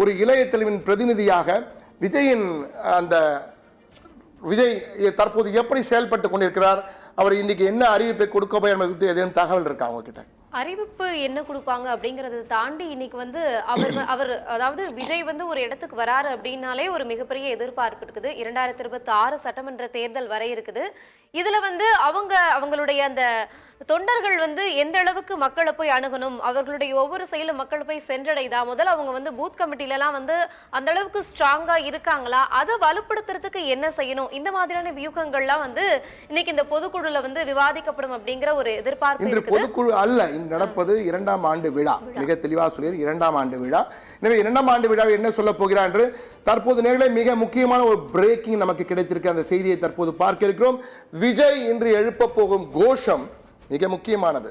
ஒரு இளைய தெளிவின் பிரதிநிதியாக விஜயின் அந்த விஜய் தற்போது எப்படி செயல்பட்டு கொண்டிருக்கிறார், அவர் இன்னைக்கு என்ன அறிவிப்பை கொடுக்க போய் என்பது எதுவும் தகவல் இருக்கா அவங்ககிட்ட? அறிவிப்பு என்ன கொடுப்பாங்க அப்படிங்கறத தாண்டி இன்னைக்கு வந்து அவர் அதாவது விஜய் வந்து ஒரு இடத்துக்கு வராரு அப்படின்னாலே ஒரு மிகப்பெரிய எதிர்பார்ப்பு இருக்குது. 2026 சட்டமன்ற தேர்தல் வரை இருக்குது. இதுல வந்து அவங்களுடைய அந்த தொண்டர்கள் வந்து எந்த அளவுக்கு மக்களை போய் அணுகணும், அவர்களுடைய ஒவ்வொரு செயலும் மக்களை போய் சென்றடைதா, முதல்ல அவங்க வந்து பூத் கமிட்டில எல்லாம் வந்து அந்த அளவுக்கு ஸ்ட்ராங்கா இருக்காங்களா, அதை வலுப்படுத்துறதுக்கு என்ன செய்யணும், இந்த மாதிரியான வியூகங்கள்லாம் வந்து இன்னைக்கு இந்த பொதுக்குழுல வந்து விவாதிக்கப்படும் அப்படிங்கிற ஒரு எதிர்பார்ப்பு இருக்குது. பொதுக்குழு அல்ல, நடப்பது 2ஆம் ஆண்டு விழா. மிக தெளிவாக சொல்லி 2ஆம் ஆண்டு விழா. எனவே 2ஆம் ஆண்டு விழாவை என்ன சொல்ல போகிறார் என்று தற்போது நேரே மிக முக்கியமான ஒரு பிரேக்கிங் நமக்கு கிடைத்திருக்க அந்த செய்தியை தற்போது பார்க்க இருக்கிறோம். விஜய் இன்று எழுப்ப போகும் கோஷம் மிக முக்கியமானது.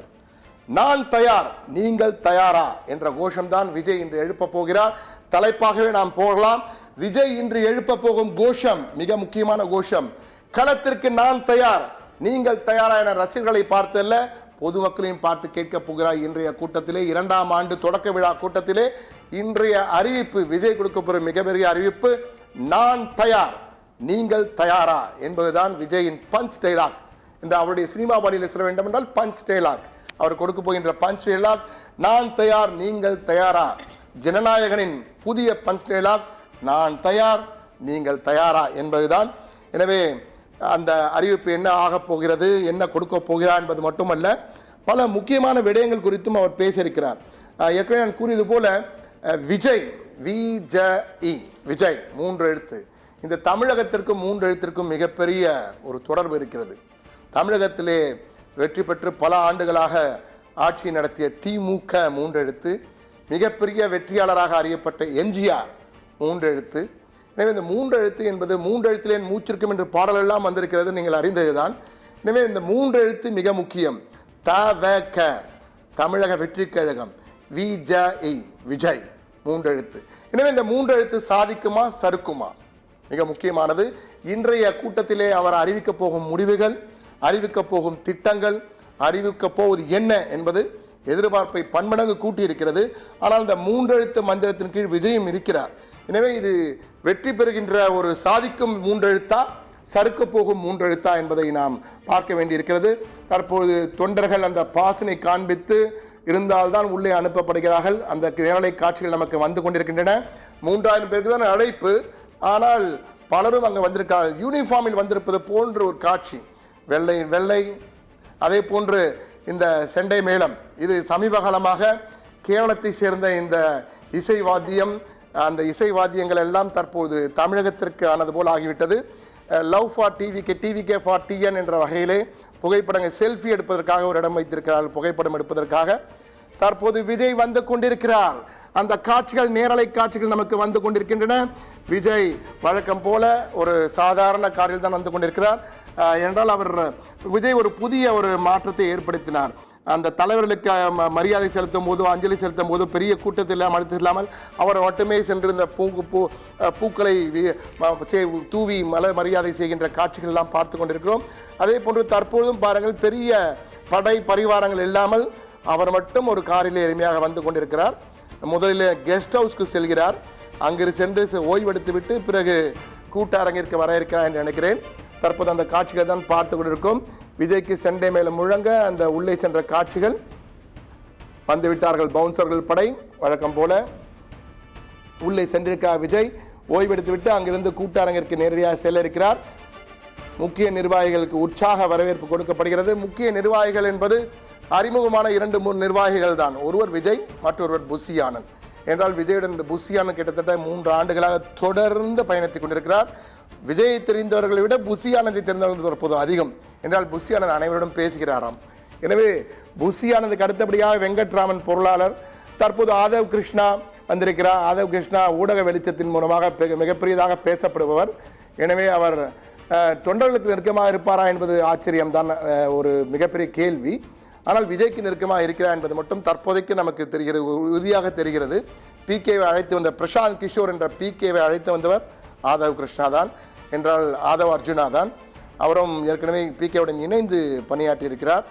நான் தயார், நீங்கள் தயாரா என்ற கோஷம் தான் விஜய் இன்று எழுப்ப போகிறார். தலைப்பாகவே நாம் போகலாம். விஜய் இன்று எழுப்ப போகும் கோஷம் மிக முக்கியமான கோஷம். களத்திற்கு நான் தயார், நீங்கள் தயாரா என ரசிகர்களை பார்த்தல்ல, பொதுமக்களையும் பார்த்து கேட்க போகிறார். இன்றைய கூட்டத்திலே 2ஆம் ஆண்டு தொடக்க விழா கூட்டத்திலே இன்றைய அறிவிப்பு, விஜய் கொடுக்க போகிற மிகப்பெரிய அறிவிப்பு, நான் தயார், நீங்கள் தயாரா என்பதுதான் விஜயின் பஞ்ச் டைலாக் என்று அவருடைய சினிமா பாணியில் சொல்ல வேண்டும் என்றால் பஞ்ச் டைலாக். அவர் கொடுக்க போகின்ற பஞ்ச் டைலாக், நான் தயார், நீங்கள் தயாரா. ஜனநாயகனின் புதிய பஞ்ச் டைலாக், நான் தயார், நீங்கள் தயாரா என்பதுதான். எனவே அந்த அறிவிப்பு என்ன ஆகப் போகிறது, என்ன கொடுக்க போகிறார் என்பது மட்டுமல்ல, பல முக்கியமான விடயங்கள் குறித்தும் அவர் பேசியிருக்கிறார். ஏற்கனவே நான் கூறியது போல விஜய், விஜய் 3 எழுத்து. இந்த தமிழகத்திற்கும் 3 எழுத்திற்கும் மிகப்பெரிய ஒரு தொடர்பு இருக்கிறது. தமிழகத்திலே வெற்றி பெற்று பல ஆண்டுகளாக ஆட்சி நடத்திய திமுக 3 எழுத்து, மிகப்பெரிய வெற்றியாளராக அறியப்பட்ட எம்ஜிஆர் 3 எழுத்து. எனவே இந்த 3 எழுத்து என்பது 3 எழுத்திலே மூச்சிருக்கும் என்று பாடலெல்லாம் வந்திருக்கிறது, நீங்கள் அறிந்ததுதான். எனவே இந்த 3 எழுத்து மிக முக்கியம். தவக தமிழக வெற்றி கழகம், விஜய் 3 எழுத்து. எனவே இந்த 3 எழுத்து சாதிக்குமா சறுக்குமா மிக முக்கியமானது. இன்றைய கூட்டத்திலே அவர் அறிவிக்க போகும் முடிவுகள், அறிவிக்க போகும் திட்டங்கள், அறிவிக்க போவது என்ன என்பது எதிர்பார்ப்பை பன்மடங்கு கூட்டி இருக்கிறது. ஆனால் இந்த 3 எழுத்து மந்திரத்தின் கீழ் விஜயம் இருக்கிறார். எனவே இது வெற்றி பெறுகின்ற ஒரு சாதிக்கும் 3 எழுத்தா, சறுக்க போகும் 3 எழுத்தா என்பதை நாம் பார்க்க வேண்டியிருக்கிறது. தற்போது தொண்டர்கள் அந்த பாசனை காண்பித்து இருந்தால்தான் உள்ளே அனுப்பப்படுகிறார்கள். அந்த நேரலை காட்சிகள் நமக்கு வந்து கொண்டிருக்கின்றன. 3000 பேருக்கு தான் அழைப்பு, ஆனால் பலரும் அங்கே வந்திருக்கார்கள். யூனிஃபார்மில் வந்திருப்பது போன்ற ஒரு காட்சி, வெள்ளை. அதே போன்று இந்த செண்டை மேளம், இது சமீப காலமாக கேரளத்தை சேர்ந்த இந்த இசை வாத்தியம், அந்த இசை வாத்தியங்கள் எல்லாம் தற்போது தமிழகத்திற்கு ஆனது போல் ஆகிவிட்டது. Love for TVK for TN என்ற வகையிலே புகைப்படங்கள் செல்ஃபி எடுப்பதற்காக ஒரு இடம் வைத்திருக்கிறார்கள், புகைப்படம் எடுப்பதற்காக. தற்போது விஜய் வந்து கொண்டிருக்கிறார். அந்த காட்சிகள், நேரலை காட்சிகள் நமக்கு வந்து கொண்டிருக்கின்றன. விஜய் வழக்கம் போல ஒரு சாதாரண காரில் தான் வந்து கொண்டிருக்கிறார். என்றால் விஜய் ஒரு புதிய ஒரு மாற்றத்தை ஏற்படுத்தினார். அந்த தலைவர்களுக்கு மரியாதை செலுத்தும் போது, அஞ்சலி செலுத்தும் போது பெரிய கூட்டத்தில் இல்லாமல் அவர் மட்டுமே சென்று இந்த பூக்களை தூவி மரியாதை செய்கின்ற காட்சிகள் எல்லாம் பார்த்து கொண்டிருக்கிறோம். அதே போன்று தற்போதும் பாருங்கள், பெரிய படை பரிவாரங்கள் இல்லாமல் அவர் மட்டும் ஒரு காரிலே எளிமையாக வந்து கொண்டிருக்கிறார். முதலில் கெஸ்ட் ஹவுஸ்க்கு செல்கிறார். அங்கு சென்று ஓய்வெடுத்து விட்டு பிறகு கூட்ட அரங்கிற்கு வர இருக்கிறார் என்று நினைக்கிறேன். தற்போது அந்த காட்சிகளை தான் பார்த்து கொண்டிருக்கோம். விஜய்க்கு செண்டை மேல முழங்க அந்த உள்ளே சென்ற காட்சிகள் வந்துவிட்டார்கள். பவுன்சர்கள் படை வழக்கம் போல உள்ளே சென்றிருக்கிறார். விஜய் ஓய்வெடுத்து விட்டு அங்கிருந்து கூட்ட அரங்கிற்கு நேரடியாக செல்ல இருக்கிறார். முக்கிய நிர்வாகிகளுக்கு உற்சாக வரவேற்பு கொடுக்கப்படுகிறது. முக்கிய நிர்வாகிகள் என்பது அறிமுகமான 2-3 நிர்வாகிகள் தான். ஒருவர் விஜய், மற்றொருவர் புஷி ஆனந்த். என்றால் விஜயுடன் இந்த புஷி ஆனந்த் கிட்டத்தட்ட 3 ஆண்டுகளாக தொடர்ந்து பயணித்துக் கொண்டிருக்கிறார். விஜயை தெரிந்தவர்களை விட புஷி ஆனந்தை தெரிந்தவர்கள் தற்போது அதிகம். என்றால் புஷி ஆனந்த் அனைவரிடம் பேசுகிறாராம். எனவே புஷி ஆனந்துக்கு அடுத்தபடியாக வெங்கட்ராமன் பொருளாளர், தற்போது ஆதவ் கிருஷ்ணா வந்திருக்கிறார். ஆதவ் கிருஷ்ணா ஊடக வெளிச்சத்தின் மூலமாக மிகப்பெரியதாக பேசப்படுபவர். எனவே அவர் தொண்டர்களுக்கு நெருக்கமாக இருப்பாரா என்பது ஆச்சரியம்தான், ஒரு மிகப்பெரிய கேள்வி. ஆனால் விஜய்க்கு நெருக்கமாக இருக்கிறார் என்பது மட்டும் தற்போதைக்கு நமக்கு தெரிகிறது, உறுதியாக தெரிகிறது. பிகேவை அழைத்து வந்த பிரசாந்த் கிஷோர் என்ற பிகேவை அழைத்து வந்தவர் ஆதவ் கிருஷ்ணா தான், என்றால் ஆதவ் அர்ஜுனா தான். அவரும் ஏற்கனவே பிகேவுடன் இணைந்து பணியாற்றி இருக்கிறார்.